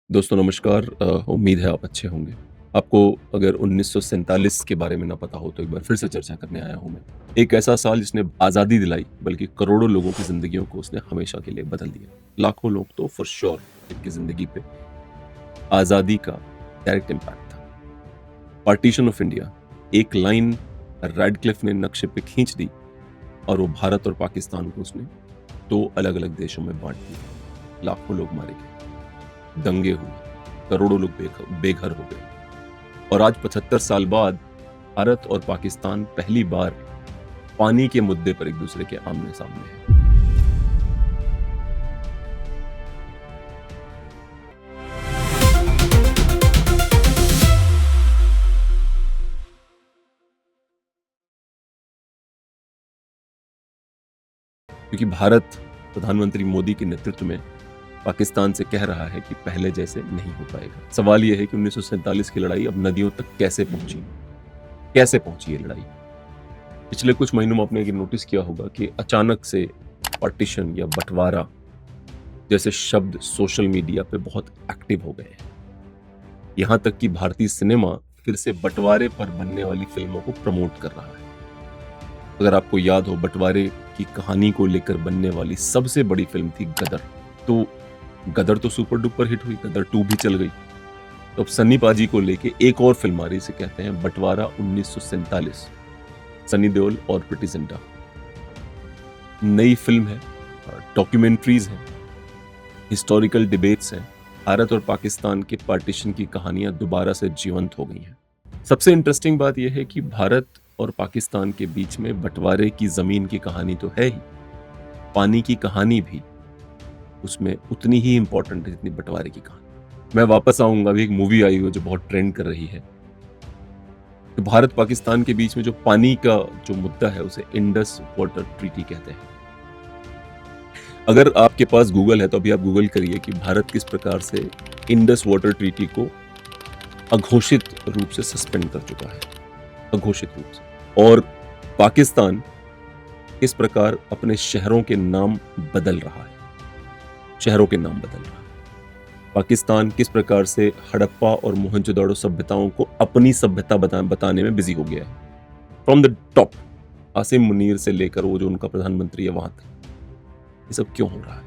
दोस्तों नमस्कार। उम्मीद है आप अच्छे होंगे। आपको अगर 1947 के बारे में ना पता हो तो एक बार फिर से चर्चा करने आया हूँ मैं। एक ऐसा साल जिसने आज़ादी दिलाई, बल्कि करोड़ों लोगों की ज़िंदगियों को उसने हमेशा के लिए बदल दिया। लाखों लोग तो फॉर श्योर इनकी ज़िंदगी पे आज़ादी का डायरेक्ट इम्पैक्ट था। पार्टीशन ऑफ इंडिया, एक लाइन रैडक्लिफ ने नक्शे पे खींच दी और वो भारत और पाकिस्तान को उसने 2 अलग-अलग देशों में बाँट दिया। लाखों लोग मारे गए, दंगे हुए, करोड़ों लोग बेघर हो गए और आज 75 साल बाद भारत और पाकिस्तान पहली बार पानी के मुद्दे पर एक दूसरे के आमने सामने हैं। क्योंकि भारत प्रधानमंत्री मोदी के नेतृत्व में पाकिस्तान से कह रहा है कि पहले जैसे नहीं हो पाएगा। सवाल यह है कि 1947 की लड़ाई अब नदियों तक कैसे पहुंची? कैसे पहुंची ये लड़ाई? पिछले कुछ महीनों में आपने ये नोटिस किया होगा कि अचानक से पार्टीशन या बंटवारा जैसे शब्द सोशल मीडिया पे बहुत एक्टिव हो गए हैं। यहां तक कि भारतीय सिनेमा फिर से बंटवारे पर बनने वाली फिल्मों को प्रमोट कर रहा है। अगर आपको याद हो, बंटवारे की कहानी को लेकर बनने वाली सबसे बड़ी फिल्म थी गदर। तो गदर तो सुपर डुपर हिट हुई, गदर 2 भी चल गई। तो अब सन्नी पाजी को लेके एक और फिल्म आ रही, इसे कहते हैं बंटवारा 1947। सनी देओल और प्रीति जिंटा। नई फिल्म है, डॉक्यूमेंट्रीज हैं, हिस्टोरिकल डिबेट्स हैं। भारत और पाकिस्तान के पार्टीशन की कहानियां दोबारा से जीवंत हो गई हैं। सबसे इंटरेस्टिंग बात यह है कि भारत और पाकिस्तान के बीच में बंटवारे की जमीन की कहानी तो है ही, पानी की कहानी भी उसमें उतनी ही इंपॉर्टेंट है जितनी बंटवारे की कहानी। मैं वापस आऊंगा, अभी एक मूवी आई हुई जो बहुत ट्रेंड कर रही है। तो भारत पाकिस्तान के बीच में जो पानी का जो मुद्दा है उसे इंडस वाटर ट्रीटी कहते हैं। अगर आपके पास गूगल है तो अभी आप गूगल करिए कि भारत किस प्रकार से इंडस वाटर ट्रीटी को अघोषित रूप से सस्पेंड कर चुका है, अघोषित रूप से। और पाकिस्तान किस प्रकार अपने शहरों के नाम बदल रहा है, शहरों के नाम बदल रहा है। पाकिस्तान किस प्रकार से हड़प्पा और मोहनजोदड़ो सभ्यताओं को अपनी सभ्यता बताने में बिजी हो गया है। From the top, Asim Munir से लेकर वो जो उनका प्रधानमंत्री है वहां तक। ये सब क्यों हो रहा है,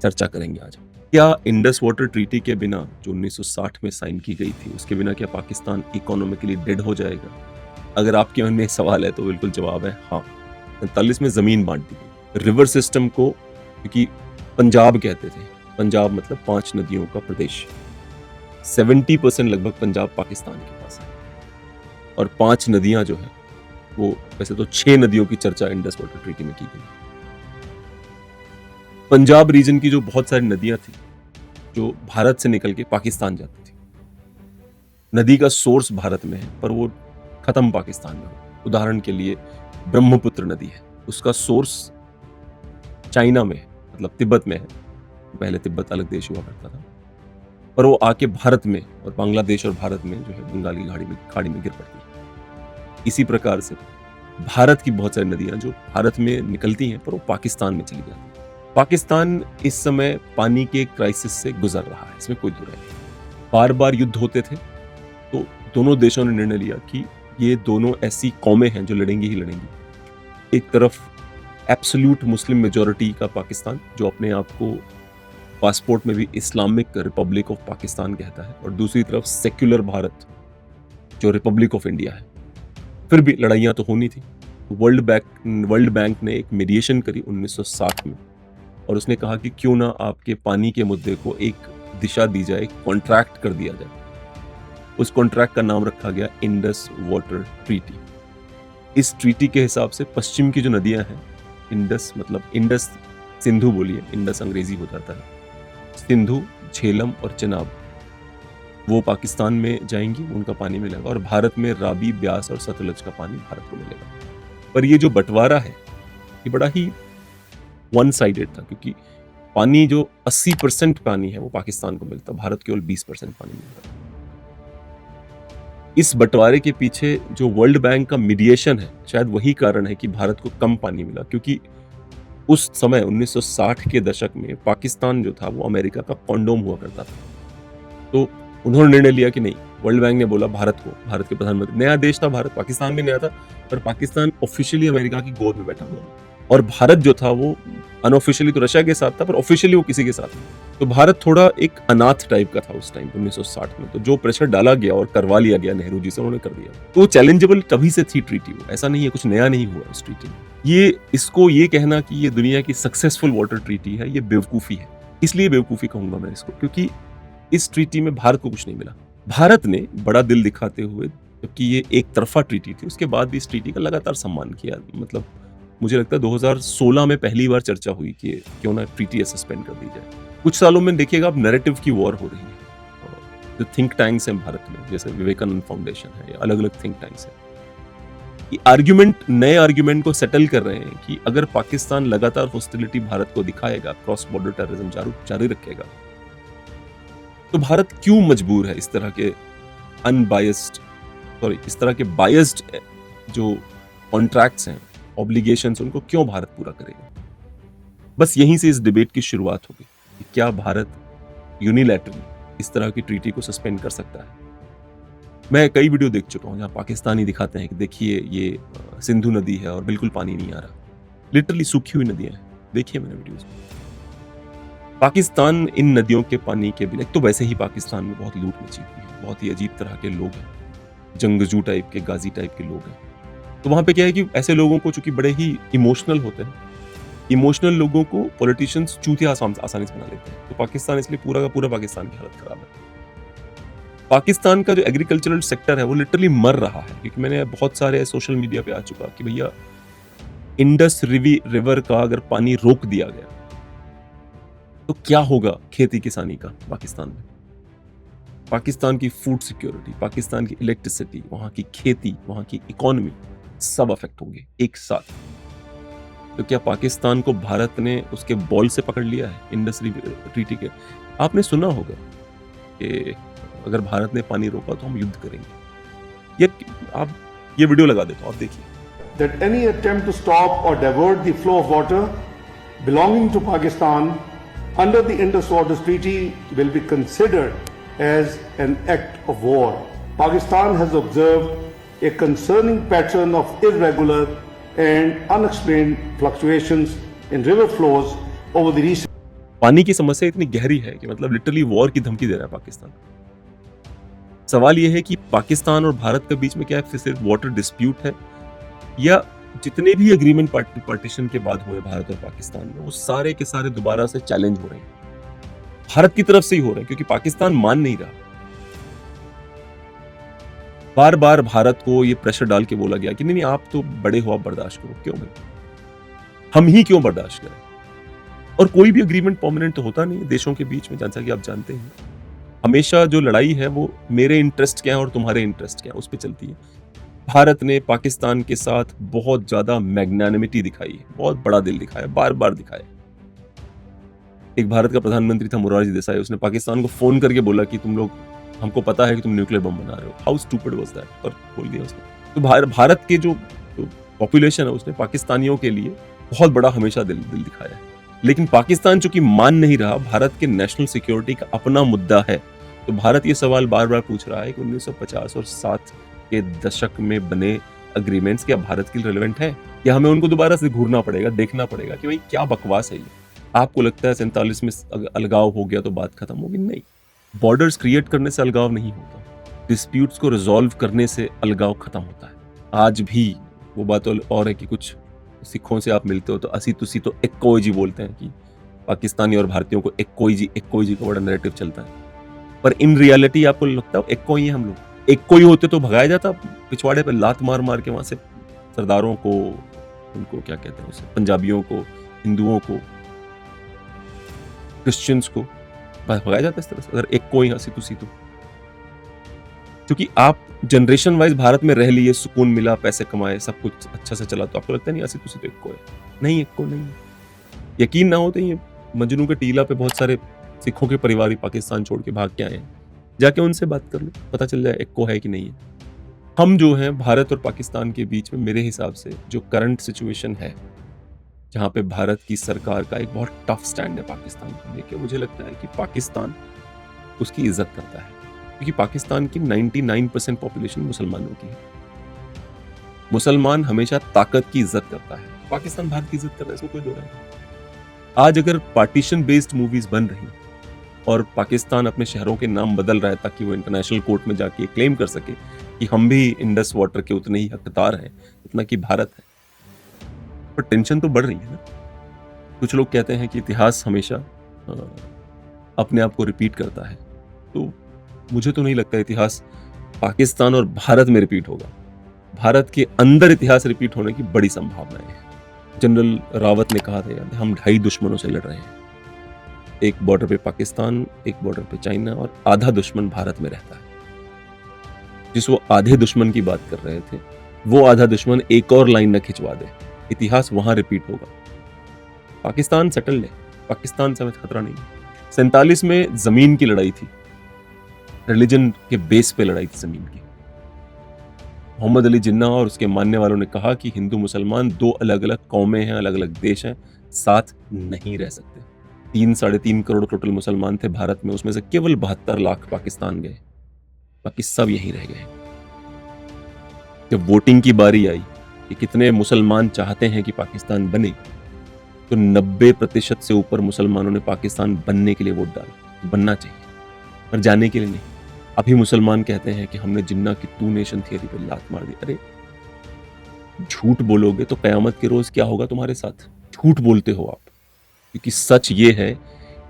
चर्चा करेंगे आज। क्या इंडस वाटर ट्रीटी के बिना, जो 1960 में साइन की गई थी, उसके बिना क्या पाकिस्तान इकोनॉमिकली डेड हो जाएगा? अगर आपके मन में सवाल है तो बिल्कुल जवाब है हाँ। 47 में जमीन बांट दी गई। रिवर सिस्टम को, क्योंकि पंजाब कहते थे, पंजाब मतलब 5 नदियों का प्रदेश। 70% लगभग पंजाब पाकिस्तान के पास है और 5 नदियां जो है वो, वैसे तो 6 नदियों की चर्चा इंडस वाटर ट्रीटी में की गई। पंजाब रीजन की जो बहुत सारी नदियां थी जो भारत से निकल के पाकिस्तान जाती थी। नदी का सोर्स भारत में है पर वो खत्म पाकिस्तान में हो। उदाहरण के लिए ब्रह्मपुत्र नदी है, उसका सोर्स चाइना में है, मतलब तिब्बत में है। पहले तिब्बत अलग देश हुआ करता था, पर वो आके भारत में और बांग्लादेश और भारत में जो है बंगाल की खाड़ी में गिर पड़ती है। इसी प्रकार से भारत की बहुत सारी नदियां जो भारत में निकलती हैं पर वो पाकिस्तान में चली जाती हैं। पाकिस्तान इस समय पानी के क्राइसिस से गुजर रहा है, इसमें कोई दो राय नहीं। बार बार युद्ध होते थे तो दोनों देशों ने निर्णय लिया कि ये दोनों ऐसी कौमें हैं जो लड़ेंगी ही लड़ेंगी। एक तरफ एब्सोल्यूट मुस्लिम मेजॉरिटी का पाकिस्तान जो अपने आप को पासपोर्ट में भी इस्लामिक रिपब्लिक ऑफ पाकिस्तान कहता है, और दूसरी तरफ सेक्युलर भारत जो रिपब्लिक ऑफ इंडिया है। फिर भी लड़ाइयाँ तो होनी थी। वर्ल्ड बैंक ने एक मीडिएशन करी 1960 में और उसने कहा कि क्यों ना आपके पानी के मुद्दे को एक दिशा दी जाए, कॉन्ट्रैक्ट कर दिया जाए। उस कॉन्ट्रैक्ट का नाम रखा गया इंडस वाटर ट्रीटी। इस ट्रीटी के हिसाब से पश्चिम की जो नदियां हैं, इंडस मतलब इंडस सिंधु बोलिए, इंडस अंग्रेजी हो जाता है, सिंधु, झेलम और चेनाब, वो पाकिस्तान में जाएंगी, उनका पानी मिलेगा। और भारत में रावी, ब्यास और सतलज का पानी भारत को मिलेगा। पर ये जो बंटवारा है ये बड़ा ही वन साइडेड था, क्योंकि पानी जो 80% पानी है वो पाकिस्तान को मिलता, भारत केवल 20% पानी मिलता। इस बंटवारे के पीछे जो वर्ल्ड बैंक का मीडिएशन है, शायद वही कारण है कि भारत को कम पानी मिला। क्योंकि उस समय 1960 के दशक में पाकिस्तान जो था वो अमेरिका का कॉन्डोम हुआ करता था। तो उन्होंने निर्णय लिया कि नहीं, वर्ल्ड बैंक ने बोला भारत को, भारत के प्रधानमंत्री, नया देश था भारत, पाकिस्तान भी नया था, पर पाकिस्तान ऑफिशियली अमेरिका की गोद में बैठा हुआ और भारत जो था वो अनऑफिशियली तो रशिया के साथ था, पर ऑफिशियली वो किसी के साथ नहीं। तो भारत थोड़ा एक अनाथ टाइप का था उस टाइम 1960 में। तो जो प्रेशर डाला गया और करवा लिया गया नेहरू जी से, उन्होंने कर दिया। तो चैलेंजेबल तभी से थी ट्रीटी, वो ऐसा नहीं है कुछ नया नहीं हुआ उस ट्रीटी में। ये कहना कि ये दुनिया की सक्सेसफुल वाटर ट्रीटी है, ये बेवकूफी है। इसलिए बेवकूफी कहूंगा मैं इसको, क्योंकि इस ट्रीटी में भारत को कुछ नहीं मिला। भारत ने बड़ा दिल दिखाते हुए, जबकि ये एक तरफा ट्रीटी थी, उसके बाद भी इस ट्रीटी का लगातार सम्मान किया। मतलब मुझे लगता है 2016 में पहली बार चर्चा हुई कि क्यों ना ट्रीटी सस्पेंड कर दी जाए। कुछ सालों में देखिएगा अब नैरेटिव की वॉर हो रही है। जो थिंक टैंक्स हैं भारत में, जैसे विवेकानंद फाउंडेशन है, अलग अलग थिंक टैंक्स हैं, नए आर्ग्यूमेंट को सेटल कर रहे हैं कि अगर पाकिस्तान लगातार हॉस्टिलिटी भारत को दिखाएगा, क्रॉस बॉर्डर टेररिज्म जारी रखेगा, तो भारत क्यों मजबूर है इस तरह के इस तरह के बायस्ड जो कॉन्ट्रैक्ट्स हैं, ऑब्लिगेशंस, उनको क्यों भारत पूरा करेगा। बस यहीं से इस डिबेट की शुरुआत होगी कि क्या भारत यूनिलैटरली इस तरह की ट्रीटी को सस्पेंड कर सकता है। मैं कई वीडियो देख चुका हूं जहां पाकिस्तानी दिखाते हैं कि देखिए ये सिंधु नदी है और बिल्कुल पानी नहीं आ रहा, लिटरली सूखी हुई नदियां हैं। देखिए मैंने वीडियोस में, पाकिस्तान इन नदियों के पानी के बिना, तो वैसे ही पाकिस्तान में बहुत लूट मची हुई है, बहुत ही अजीब तरह के लोग हैं, जंगजू टाइप के, गाजी टाइप के लोग हैं। तो वहां पे क्या है कि ऐसे लोगों को, चूंकि बड़े ही इमोशनल होते हैं, इमोशनल लोगों को पॉलिटिशियंस चूतिया आसानी से बना लेते हैं। तो पाकिस्तान, इसलिए पूरा का पूरा पाकिस्तान की हालत खराब है। पाकिस्तान का जो एग्रीकल्चरल सेक्टर है वो लिटरली मर रहा है, क्योंकि मैंने बहुत सारे सोशल मीडिया पे आ चुका कि भैया इंडस रिवर का अगर पानी रोक दिया गया तो क्या होगा खेती किसानी का पाकिस्तान में। पाकिस्तान की फूड सिक्योरिटी, पाकिस्तान की इलेक्ट्रिसिटी, वहां की खेती, वहां की इकोनॉमी, सब अफेक्ट होंगे एक साथ। तो क्या पाकिस्तान को भारत ने उसके बॉल से पकड़ लिया है इंडस ट्रीटी के? आपने सुना होगा कि अगर भारत ने पानी रोका तो हम युद्ध करेंगे। आप ये वीडियो लगा देता हूं, आप देखिए। That any attempt to stop or divert the flow of water belonging to Pakistan under the Indus Waters Treaty will be considered as an act of war. Pakistan has observed a concerning pattern of irregular and unexplained fluctuations in river flows over the recent. पानी की समस्या इतनी गहरी है कि मतलब literally war की धमकी दे रहा है पाकिस्तान। सवाल यह है कि पाकिस्तान और भारत के बीच में क्या सिर्फ वाटर डिस्प्यूट है, या जितने भी एग्रीमेंट पार्टीशन के बाद हुए भारत और पाकिस्तान में, वो सारे के सारे दोबारा से चैलेंज हो रहे हैं, भारत की तरफ से ही हो रहे हैं, क्योंकि पाकिस्तान मान नहीं रहा। बार बार भारत को ये प्रेशर डाल के बोला गया कि नहीं आप तो बड़े हो, आप बर्दाश्त करो। क्यों भाई, हम ही क्यों बर्दाश्त करें? और कोई भी एग्रीमेंट परमानेंट तो होता नहीं देशों के बीच में, जैसा कि आप जानते हैं। हमेशा जो लड़ाई है वो मेरे इंटरेस्ट क्या है और तुम्हारे इंटरेस्ट क्या है, उस पर चलती है। भारत ने पाकिस्तान के साथ बहुत ज्यादा मैग्नानिमिटी दिखाई है, बहुत बड़ा दिल दिखाया, बार बार दिखाया। एक भारत का प्रधानमंत्री था मोरारजी देसाई, उसने पाकिस्तान को फोन करके बोला कि तुम लोग, हमको पता है कि तुम न्यूक्लियर बम बना रहे हो। हाउ स्टूपिड वाज दैट, और बोल दिया उसने। तो भारत के जो पॉपुलेशन है उसने पाकिस्तानियों के लिए बहुत बड़ा हमेशा दिल दिखाया है। लेकिन पाकिस्तान चूंकि मान नहीं रहा, भारत के नेशनल सिक्योरिटी का अपना मुद्दा है, तो भारत ये सवाल बार बार पूछ रहा है कि 1950 और 60 के दशक में बने एग्रीमेंट्स क्या भारत के लिए रेलेवेंट है, या हमें उनको दोबारा से घूरना पड़ेगा, देखना पड़ेगा कि भाई क्या बकवास है ये। आपको लगता है 47 में अलगाव हो गया तो बात खत्म होगी? नहीं, बॉर्डर्स क्रिएट करने से अलगाव नहीं होता, डिस्प्यूट्स को रिजॉल्व करने से अलगाव खत्म होता है। आज भी वो बात और है कि कुछ सिखों से आप मिलते हो तो असी तुसी तो एक्को जी बोलते हैं कि पाकिस्तानी और भारतीयों को एक्को जी का बड़ा नैरेटिव चलता है, पर इन रियलिटी आपको लगता है एक्को ही है हम लोग। एक्को ही होते तो भगाया जाता पिछवाड़े पे, लात मार मार के वहां से सरदारों को, उनको क्या कहते हैं उसे, पंजाबियों को, हिंदुओं को, क्रिश्चियंस को भगाया जाता इस तरह से, अगर एक्को ही हंसी तुसी तो। क्योंकि आप जनरेशन वाइज भारत में रह लिए, सुकून मिला, पैसे कमाए, सब कुछ अच्छा से चला, तो आपको लगता नहीं हंसी तुसी तो एक्को है? नहीं, एक्को नहीं है। यकीन ना हो तो ये मजनू के टीला पे बहुत सारे सिखों के परिवार भी पाकिस्तान छोड़ के भाग के आए हैं, जाके उनसे बात कर लो, पता चल जाए एक्को है कि नहीं है। हम जो हैं भारत और पाकिस्तान के बीच में, मेरे हिसाब से जो करंट सिचुएशन है, जहां पे भारत की सरकार का एक बहुत टफ स्टैंड है पाकिस्तान को लेकर, मुझे लगता है कि पाकिस्तान उसकी इज्जत करता है, क्योंकि पाकिस्तान की 99% पॉपुलेशन मुसलमानों की है। मुसलमान हमेशा ताकत की इज्जत करता है, पाकिस्तान भारत की इज्जत कर रहा है, इसमें कोई दो राय नहीं। आज अगर पार्टीशन बेस्ड मूवीज बन रही और पाकिस्तान अपने शहरों के नाम बदल रहा है ताकि वो इंटरनेशनल कोर्ट में जाके क्लेम कर सके कि हम भी इंडस वाटर के उतने ही हकदार हैं जितना कि भारत है, पर टेंशन तो बढ़ रही है ना। कुछ लोग कहते हैं कि इतिहास हमेशा अपने आप को रिपीट करता है, तो मुझे तो नहीं लगता इतिहास पाकिस्तान और भारत में रिपीट होगा। भारत के अंदर इतिहास रिपीट होने की बड़ी संभावनाएं हैं। जनरल रावत ने कहा था यार, हम 2.5 दुश्मनों से लड़ रहे हैं, एक बॉर्डर पे पाकिस्तान, एक बॉर्डर पे चाइना, और आधा दुश्मन भारत में रहता है। जिस वो आधे दुश्मन की बात कर रहे थे, वो आधा दुश्मन एक और लाइन न खिंचवा दे, इतिहास वहां रिपीट होगा। पाकिस्तान सेटल है, पाकिस्तान से हमें खतरा नहीं है। 47 में जमीन की लड़ाई थी, रिलीजन के बेस पे लड़ाई थी जमीन की। मोहम्मद अली जिन्ना और उसके मानने वालों ने कहा कि हिंदू मुसलमान 2 अलग अलग कौमें हैं, अलग अलग देश हैं, साथ नहीं रह सकते। 3-3.5 करोड़ टोटल मुसलमान थे भारत में, उसमें से केवल 72 लाख पाकिस्तान गए, बाकी सब यहीं रह गए। जब वोटिंग की बारी आई कि कितने मुसलमान चाहते हैं कि पाकिस्तान बने, तो 90% से ऊपर मुसलमानों ने पाकिस्तान बनने के लिए वोट डाला, बनना चाहिए, पर जाने के लिए नहीं। अभी मुसलमान कहते हैं कि हमने जिन्ना की 2 नेशन थियरी पे लात मार दी। अरे झूठ बोलोगे तो कयामत के रोज क्या होगा तुम्हारे साथ? झूठ बोलते हो आप, क्योंकि सच ये है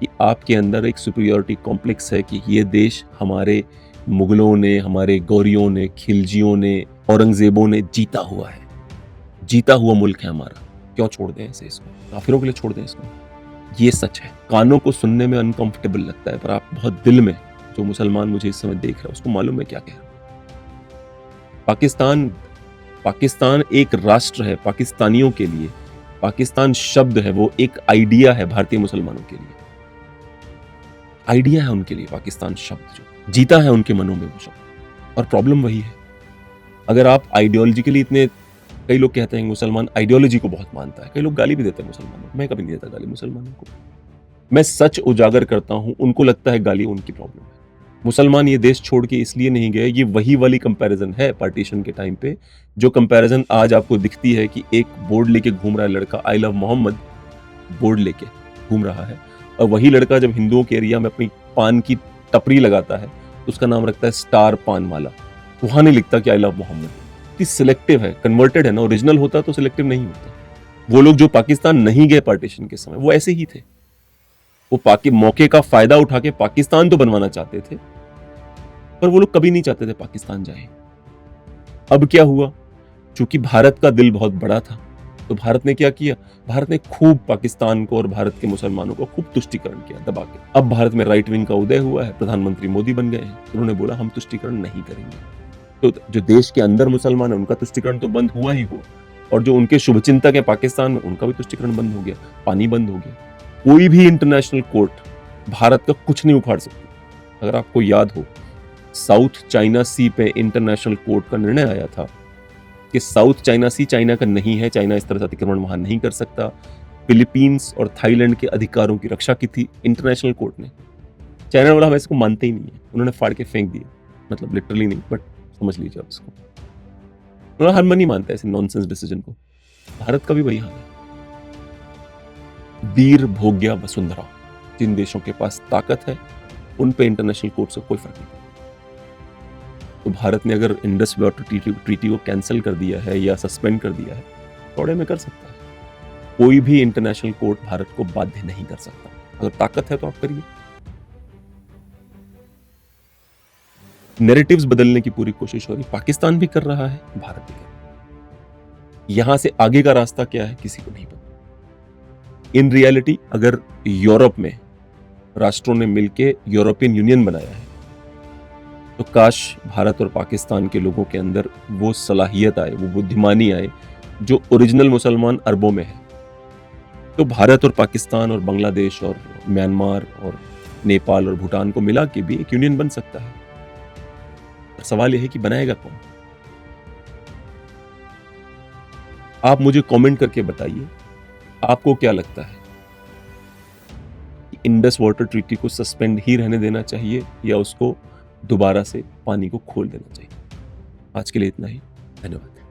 कि आपके अंदर एक सुपीरियरिटी कॉम्प्लेक्स है कि ये देश हमारे मुगलों ने, हमारे गौरियों ने, खिलजियों ने, औरंगजेबों ने जीता हुआ है, जीता हुआ मुल्क है हमारा। क्यों छोड़ दें इसे? इसको काफिरों के लिए छोड़ दें इसको? ये सच है। कानों को सुनने में अनकंफर्टेबल लगता है, पर आप बहुत दिल में, जो मुसलमान मुझे इस समय देख रहा है उसको मालूम है क्या कह रहा हूं। पाकिस्तान एक राष्ट्र है पाकिस्तानियों के लिए। पाकिस्तान शब्द है, वो एक आइडिया है भारतीय मुसलमानों के लिए, आइडिया है उनके लिए। पाकिस्तान शब्द जो जीता है उनके मनों में वो शब्द, और प्रॉब्लम वही है। अगर आप आइडियोलॉजिकली इतने, कई लोग कहते हैं मुसलमान आइडियोलॉजी को बहुत मानता है, कई लोग गाली भी देते हैं मुसलमानों को, मैं कभी नहीं देता गाली मुसलमानों को। मैं सच उजागर करता हूं, उनको लगता है गाली उनकी प्रॉब्लम है। मुसलमान ये देश छोड़ के इसलिए नहीं गए, ये वही वाली कंपैरिजन है पार्टीशन के टाइम पे, जो कंपैरिजन आज आपको दिखती है कि एक बोर्ड लेके घूम रहा है लड़का, आई लव मोहम्मद बोर्ड लेके घूम रहा है, और वही लड़का जब हिंदुओं के एरिया में अपनी पान की टपरी लगाता है तो उसका नाम रखता है स्टार पान वाला, वहां नहीं लिखता कि आई लव मोहम्मद। सिलेक्टिव है, कन्वर्टेड है ना। ओरिजिनल होता तो सिलेक्टिव नहीं होता। वो लोग जो पाकिस्तान नहीं गए पार्टीशन के समय, वो ऐसे ही थे। वो मौके का फायदा उठा के पाकिस्तान तो बनवाना चाहते थे, पर वो लोग कभी नहीं चाहते थे पाकिस्तान जाए। अब क्या हुआ? चूंकि भारत का दिल बहुत बड़ा था, तो भारत ने क्या किया? भारत ने खूब पाकिस्तान को और भारत के मुसलमानों को खूब तुष्टीकरण किया दबा के। अब भारत में राइट विंग का उदय हुआ है, प्रधानमंत्री मोदी बन गए हैं, उन्होंने बोला हम तुष्टीकरण नहीं करेंगे। तो जो देश के अंदर मुसलमान है उनका तुष्टीकरण तो बंद हुआ ही हुआ, और जो उनके शुभचिंतक है पाकिस्तान में, उनका भी तुष्टीकरण बंद हो गया, पानी बंद हो गया। कोई भी इंटरनेशनल कोर्ट भारत का कुछ नहीं उखाड़ सकती। अगर आपको याद हो, साउथ चाइना सी पे इंटरनेशनल कोर्ट का निर्णय आया था कि साउथ चाइना सी चाइना का नहीं है, चाइना इस तरह से अतिक्रमण वहां नहीं कर सकता। फिलीपींस और थाईलैंड के अधिकारों की रक्षा की थी इंटरनेशनल कोर्ट ने। चाइना वाला हम इसको मानते ही नहीं है, उन्होंने फाड़ के फेंक दिया, मतलब लिटरली नहीं, बट समझ लीजिए आप इसको। उन्होंने हर मन नहीं मानता ऐसे नॉनसेंस डिसीजन को। भारत का भी वही हाल है। वीर भोग्या वसुंधरा, जिन देशों के पास ताकत है उन पे इंटरनेशनल कोर्ट से कोई फर्क नहीं पड़ता। तो भारत ने अगर इंडस वाटर ट्रीटी को कैंसिल कर दिया है या सस्पेंड कर दिया है, थोड़े में कर सकता है। कोई भी इंटरनेशनल कोर्ट भारत को बाध्य नहीं कर सकता। अगर ताकत है तो आप करिए। नैरेटिव्स बदलने की पूरी कोशिश हो रही, पाकिस्तान भी कर रहा है, भारत भी कर रहा है। यहां से आगे का रास्ता क्या है किसी को नहीं पता। इन रियलिटी अगर यूरोप में राष्ट्रों ने मिलकर यूरोपियन यूनियन बनाया है, तो काश भारत और पाकिस्तान के लोगों के अंदर वो सलाहियत आए, वो बुद्धिमानी आए जो ओरिजिनल मुसलमान अरबों में है। तो भारत और पाकिस्तान और बांग्लादेश और म्यांमार और नेपाल और भूटान को मिला के भी एक यूनियन बन सकता है। सवाल यह है कि बनाएगा कौन? आप मुझे कमेंट करके बताइए, आपको क्या लगता है कि इंडस वाटर ट्रीटी को सस्पेंड ही रहने देना चाहिए या उसको दोबारा से पानी को खोल देना चाहिए। आज के लिए इतना ही, धन्यवाद।